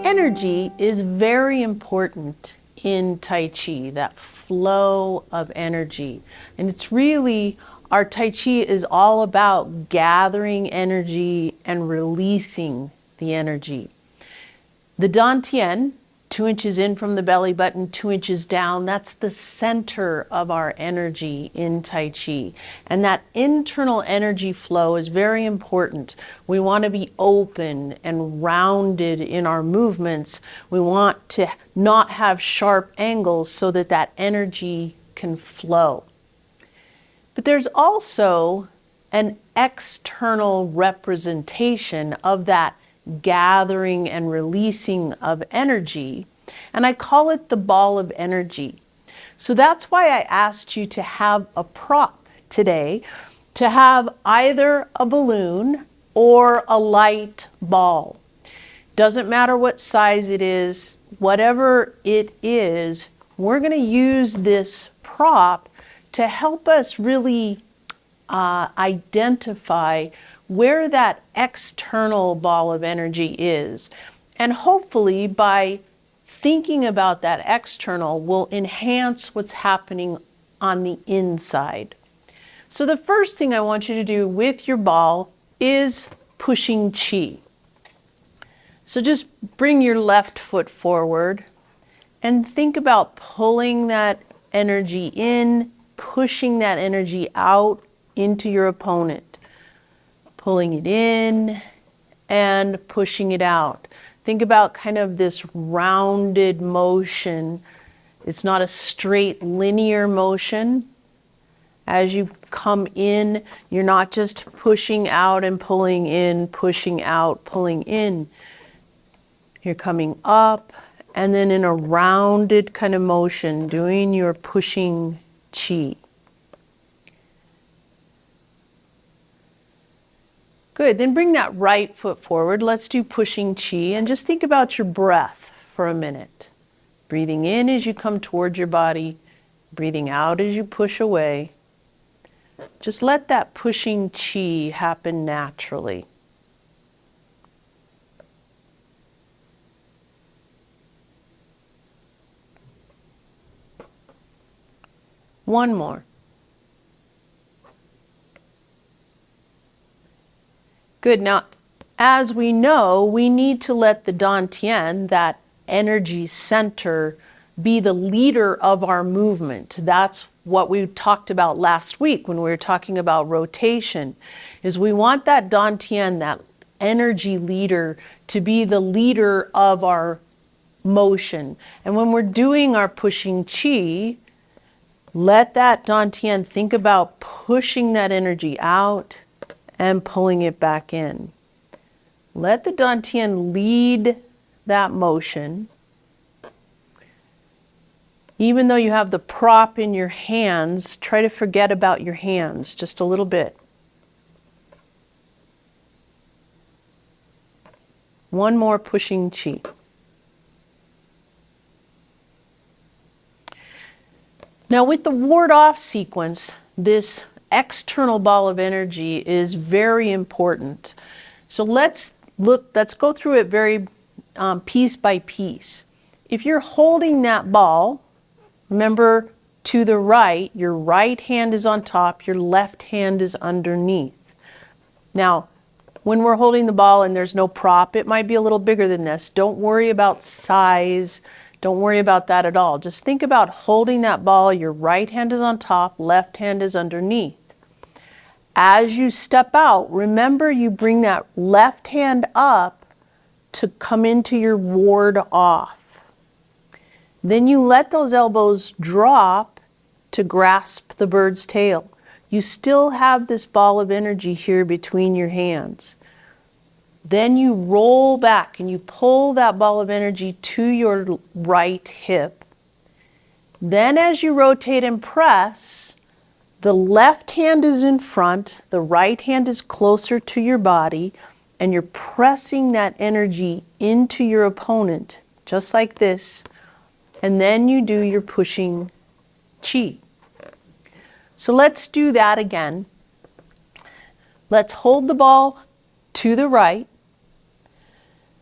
Energy is very important in Tai Chi, that flow of energy. And it's really, our Tai Chi is all about gathering energy and releasing the energy. The Dantian, 2 inches in from the belly button, 2 inches down, that's the center of our energy in Tai Chi. And that internal energy flow is very important. We want to be open and rounded in our movements. We want to not have sharp angles so that that energy can flow. But there's also an external representation of that gathering and releasing of energy, and I call it the ball of energy. So that's why I asked you to have a prop today, to have either a balloon or a light ball. Doesn't matter what size it is, whatever it is, we're going to use this prop to help us really identify where that external ball of energy is. And hopefully by thinking about that external will enhance what's happening on the inside. So the first thing I want you to do with your ball is pushing chi. So just bring your left foot forward and think about pulling that energy in, pushing that energy out into your opponent. Pulling it in and pushing it out. Think about kind of this rounded motion. It's not a straight linear motion. As you come in, you're not just pushing out and pulling in, pushing out, pulling in. You're coming up and then in a rounded kind of motion, doing your pushing chi. Good, then bring that right foot forward. Let's do pushing chi and just think about your breath for a minute. Breathing in as you come towards your body, breathing out as you push away. Just let that pushing chi happen naturally. One more. Good. Now, as we know, we need to let the Dantian, that energy center, be the leader of our movement. That's what we talked about last week when we were talking about rotation, is we want that Dantian, that energy leader, to be the leader of our motion. And when we're doing our pushing chi, let that Dantian think about pushing that energy out and pulling it back in. Let the Dantian lead that motion. Even though you have the prop in your hands, try to forget about your hands just a little bit. One more pushing chi. Now with the ward off sequence, this external ball of energy is very important. So let's go through it very piece by piece. If you're holding that ball, remember to the right, your right hand is on top, your left hand is underneath. Now, when we're holding the ball and there's no prop, it might be a little bigger than this. Don't worry about size. Don't worry about that at all. Just think about holding that ball. Your right hand is on top, left hand is underneath. As you step out, remember you bring that left hand up to come into your ward off. Then you let those elbows drop to grasp the bird's tail. You still have this ball of energy here between your hands. Then you roll back and you pull that ball of energy to your right hip. Then as you rotate and press, the left hand is in front, the right hand is closer to your body, and you're pressing that energy into your opponent, just like this. And then you do your pushing chi. So let's do that again. Let's hold the ball to the right.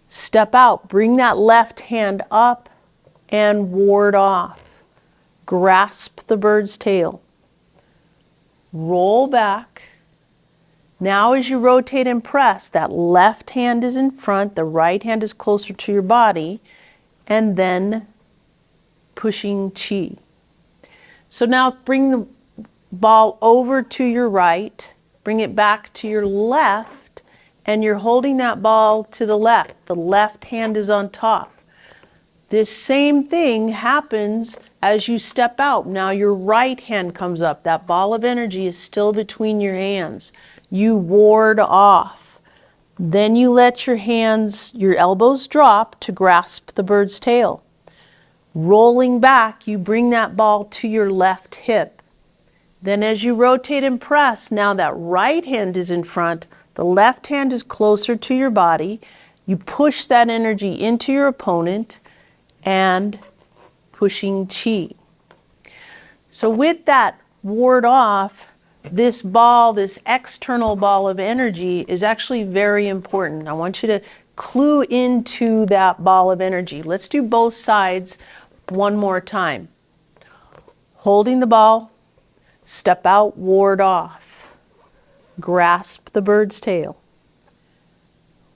Step out, bring that left hand up and ward off. Grasp the bird's tail. Roll back. Now as you rotate and press, that left hand is in front, the right hand is closer to your body, and then pushing chi. So now bring the ball over to your right, bring it back to your left, and you're holding that ball to the left. The left hand is on top. This same thing happens as you step out. Now your right hand comes up. That ball of energy is still between your hands. You ward off. Then you let your hands, your elbows drop to grasp the bird's tail. Rolling back, you bring that ball to your left hip. Then as you rotate and press, now that right hand is in front, the left hand is closer to your body. You push that energy into your opponent and pushing chi. So with that ward off, this ball, this external ball of energy is actually very important. I want you to clue into that ball of energy. Let's do both sides one more time. Holding the ball, step out, ward off. Grasp the bird's tail.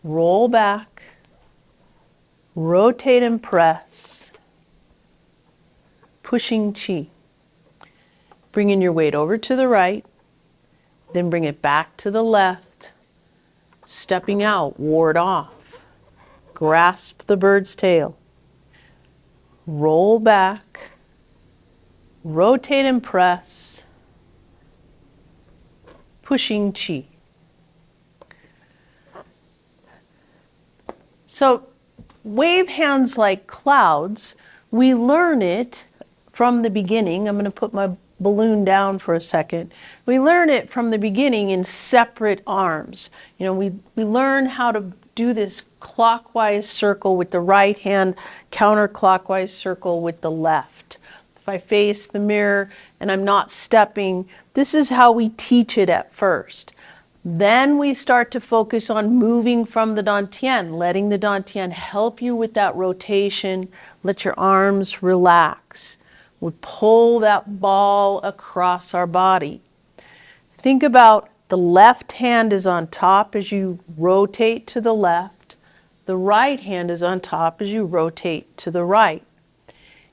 Roll back. Rotate and press. Pushing chi. Bringing your weight over to the right. Then bring it back to the left. Stepping out, ward off. Grasp the bird's tail. Roll back. Rotate and press. Pushing chi. So wave hands like clouds, we learn it from the beginning. I'm going to put my balloon down for a second. We learn it from the beginning in separate arms. You know, we learn how to do this clockwise circle with the right hand, counterclockwise circle with the left. If I face the mirror and I'm not stepping, this is how we teach it at first. Then we start to focus on moving from the dantian, letting the dantian help you with that rotation. Let your arms relax. We pull that ball across our body. Think about the left hand is on top as you rotate to the left. The right hand is on top as you rotate to the right.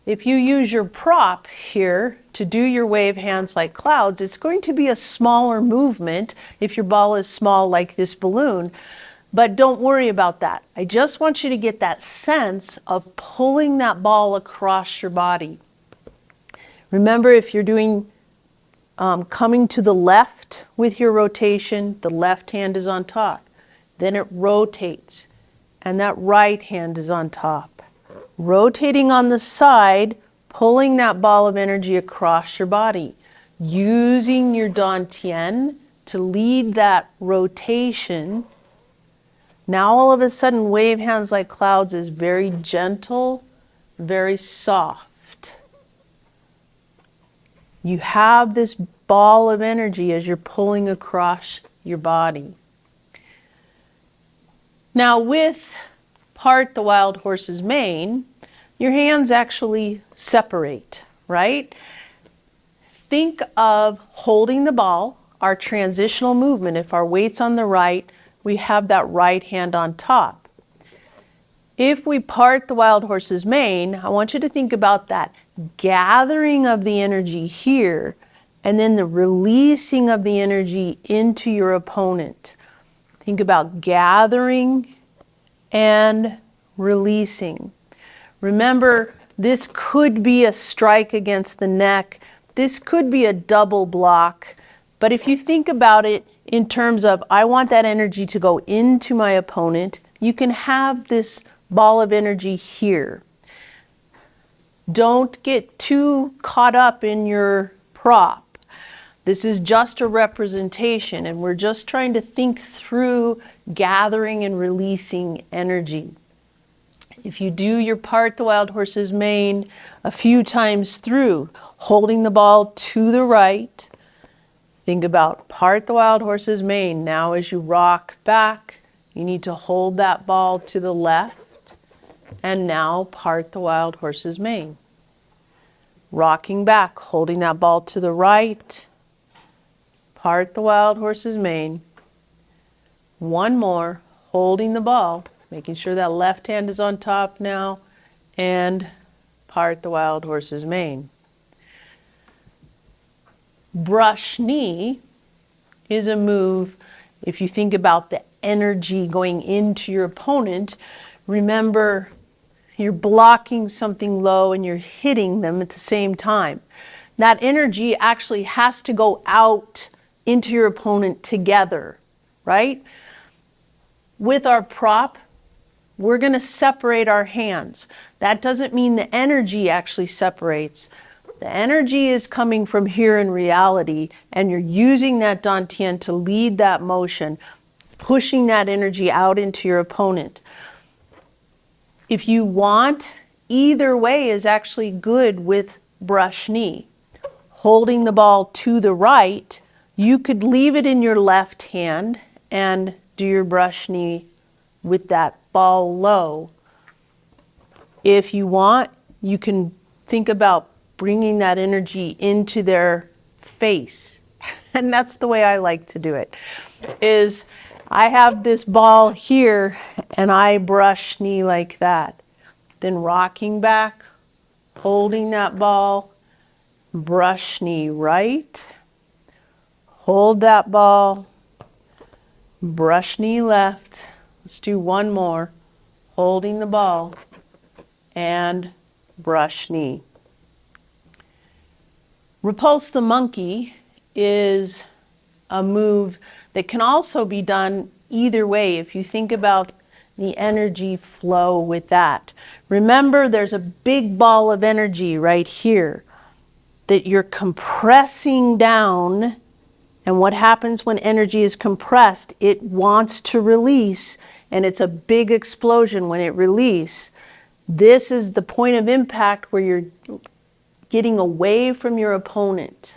If you use your prop here to do your wave hands like clouds, it's going to be a smaller movement if your ball is small like this balloon. But don't worry about that. I just want you to get that sense of pulling that ball across your body. Remember, if you're doing coming to the left with your rotation, the left hand is on top. Then it rotates, and that right hand is on top. Rotating on the side, pulling that ball of energy across your body. Using your dantian to lead that rotation. Now all of a sudden, wave hands like clouds is very gentle, very soft. You have this ball of energy as you're pulling across your body. Now with part the wild horse's mane, your hands actually separate, right? Think of holding the ball, our transitional movement. If our weight's on the right, we have that right hand on top. If we part the wild horse's mane, I want you to think about that gathering of the energy here and then the releasing of the energy into your opponent. Think about gathering and releasing. Remember, this could be a strike against the neck. This could be a double block. But if you think about it in terms of, I want that energy to go into my opponent, you can have this ball of energy here. Don't get too caught up in your prop. This is just a representation, and we're just trying to think through gathering and releasing energy. If you do your part the wild horse's mane a few times through, holding the ball to the right, think about part the wild horse's mane. Now as you rock back, You need to hold that ball to the left, and now part the wild horse's mane. Rocking back, holding that ball to the right, part the wild horse's mane. One more, holding the ball, making sure that left hand is on top now, and part the wild horse's mane. Brush knee is a move, if you think about the energy going into your opponent, remember you're blocking something low and you're hitting them at the same time. That energy actually has to go out into your opponent together, right? With our prop, we're going to separate our hands. That doesn't mean the energy actually separates. The energy is coming from here in reality, and you're using that Dianne to lead that motion, pushing that energy out into your opponent. If you want, either way is actually good with brush knee. Holding the ball to the right, you could leave it in your left hand and do your brush knee with that ball low. If you want, you can think about bringing that energy into their face. And that's the way I like to do it, is I have this ball here and I brush knee like that. Then rocking back, holding that ball, brush knee right, hold that ball, brush knee left. Let's do one more, holding the ball and brush knee. Repulse the Monkey is a move that can also be done either way if you think about the energy flow with that. Remember, there's a big ball of energy right here that you're compressing down, and what happens when energy is compressed? It wants to release, and it's a big explosion when it releases. This is the point of impact where you're getting away from your opponent.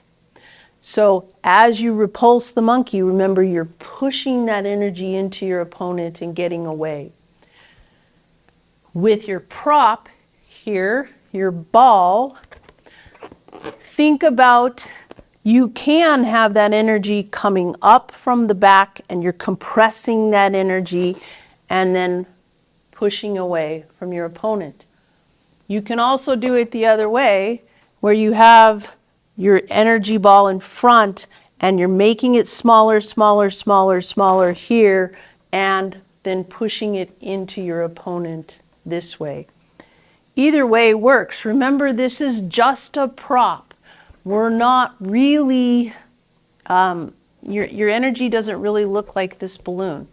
So as you repulse the monkey, remember you're pushing that energy into your opponent and getting away. With your prop here, your ball, think about, you can have that energy coming up from the back and you're compressing that energy and then pushing away from your opponent. You can also do it the other way, where you have your energy ball in front and you're making it smaller, smaller, smaller, smaller here, and then pushing it into your opponent this way. Either way works. Remember, this is just a prop. We're not really, your energy doesn't really look like this balloon.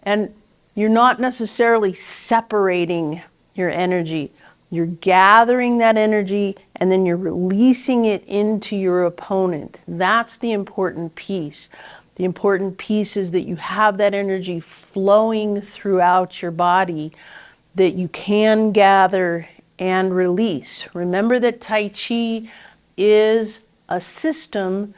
and you're not necessarily separating your energy. You're gathering that energy and then you're releasing it into your opponent. That's the important piece. The important piece is that you have that energy flowing throughout your body that you can gather and release. Remember that Tai Chi is a system,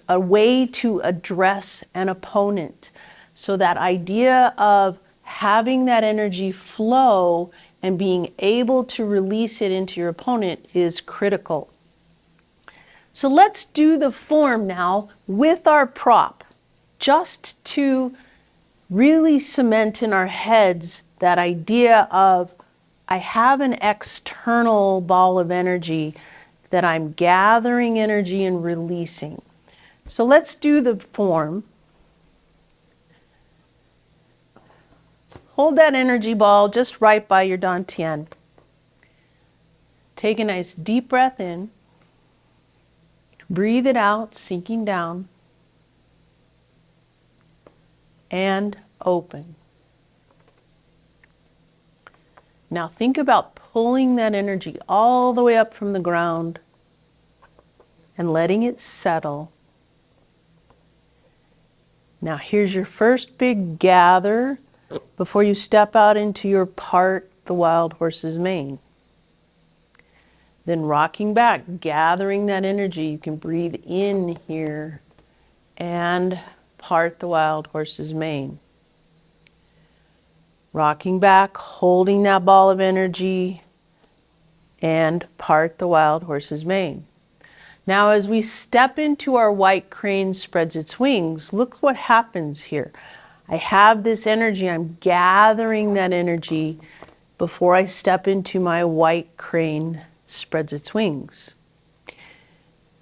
a way to address an opponent. So that idea of having that energy flow and being able to release it into your opponent is critical. So let's do the form now with our prop, just to really cement in our heads that idea of, I have an external ball of energy that I'm gathering energy and releasing. So let's do the form. Hold that energy ball just right by your Dianne. Take a nice deep breath in. Breathe it out, sinking down. And open. Now think about pulling that energy all the way up from the ground and letting it settle. Now here's your first big gather before you step out into your part the wild horse's mane. Then rocking back, gathering that energy. You can breathe in here and part the wild horse's mane. Rocking back, holding that ball of energy, and part the wild horse's mane. Now as we step into our white crane spreads its wings, look what happens here. I have this energy, I'm gathering that energy before I step into my white crane spreads its wings.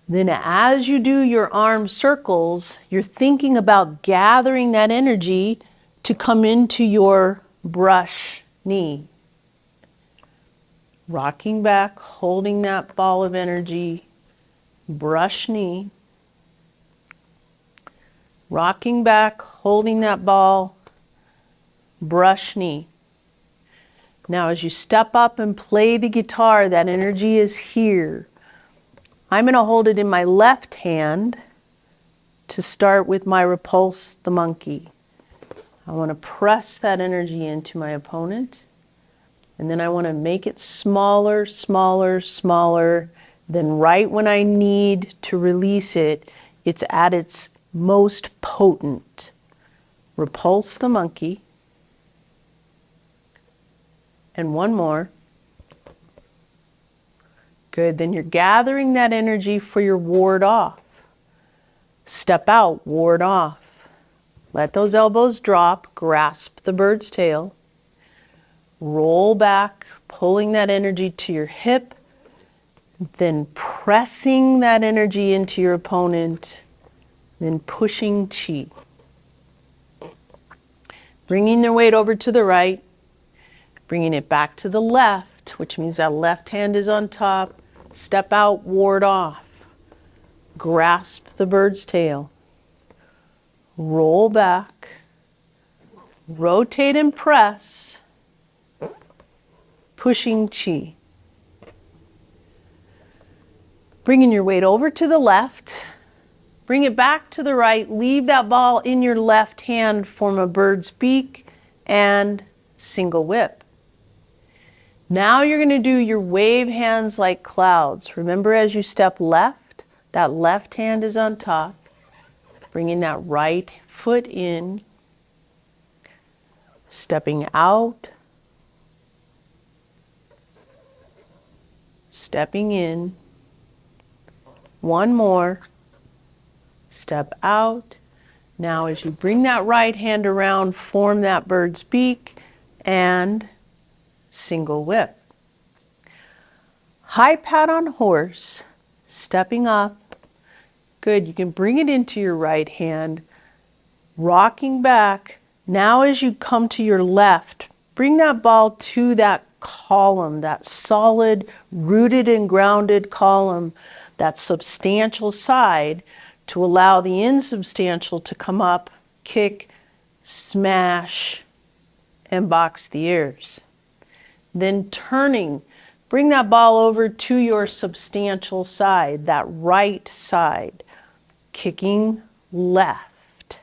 Then as you do your arm circles, you're thinking about gathering that energy to come into your brush knee. Rocking back, holding that ball of energy, brush knee. Rocking back, holding that ball, brush knee. Now as you step up and play the guitar, that energy is here. I'm going to hold it in my left hand to start with my Repulse the Monkey. I want to press that energy into my opponent, and then I want to make it smaller, smaller, smaller. Then right when I need to release it, it's at its most potent. Repulse the Monkey. And one more. Good, then you're gathering that energy for your ward off. Step out, ward off. Let those elbows drop, grasp the bird's tail. Roll back, pulling that energy to your hip, then pressing that energy into your opponent, then pushing chi. Bringing their weight over to the right, bringing it back to the left, which means that left hand is on top. Step out, ward off. Grasp the bird's tail. Roll back. Rotate and press. Pushing chi. Bringing your weight over to the left. Bring it back to the right. Leave that ball in your left hand, form a bird's beak and single whip. Now you're going to do your wave hands like clouds. Remember, as you step left, that left hand is on top. Bringing that right foot in. Stepping out. Stepping in. One more. Step out. Now as you bring that right hand around, form that bird's beak and single whip. High pat on horse, stepping up. Good, you can bring it into your right hand, rocking back. Now as you come to your left, bring that ball to that column, that solid, rooted and grounded column, that substantial side, to allow the insubstantial to come up, kick, smash, and box the ears. Then turning, bring that ball over to your substantial side, that right side, kicking left.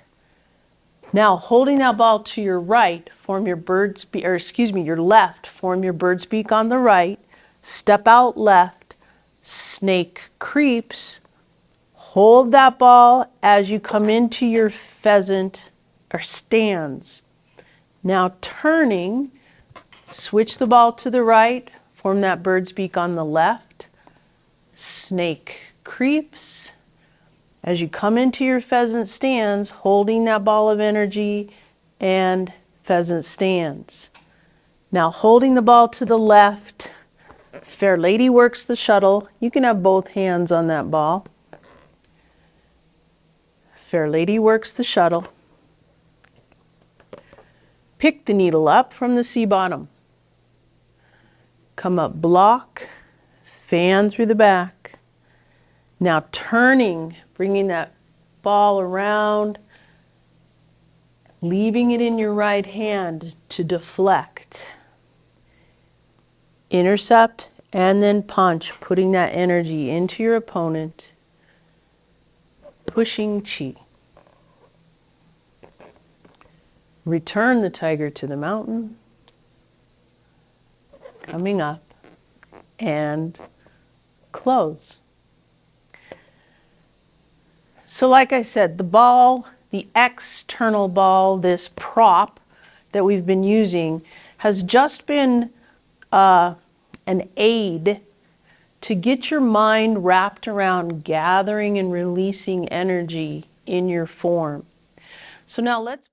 Now holding that ball to your right, form your bird's beak, or excuse me, your left, form your bird's beak on the right, step out left, snake creeps, hold that ball as you come into your pheasant or stands. Now turning, switch the ball to the right, form that bird's beak on the left, snake creeps. As you come into your pheasant stands, holding that ball of energy and pheasant stands. Now holding the ball to the left, fair lady works the shuttle. You can have both hands on that ball. Fair lady works the shuttle. Pick the needle up from the C bottom. Come up, block, fan through the back. Now turning, bringing that ball around, leaving it in your right hand to deflect. Intercept and then punch, putting that energy into your opponent, pushing chi. Return the tiger to the mountain, coming up, and close. So like I said, the ball the external ball, this prop that we've been using, has just been an aid to get your mind wrapped around gathering and releasing energy in your form. So now let's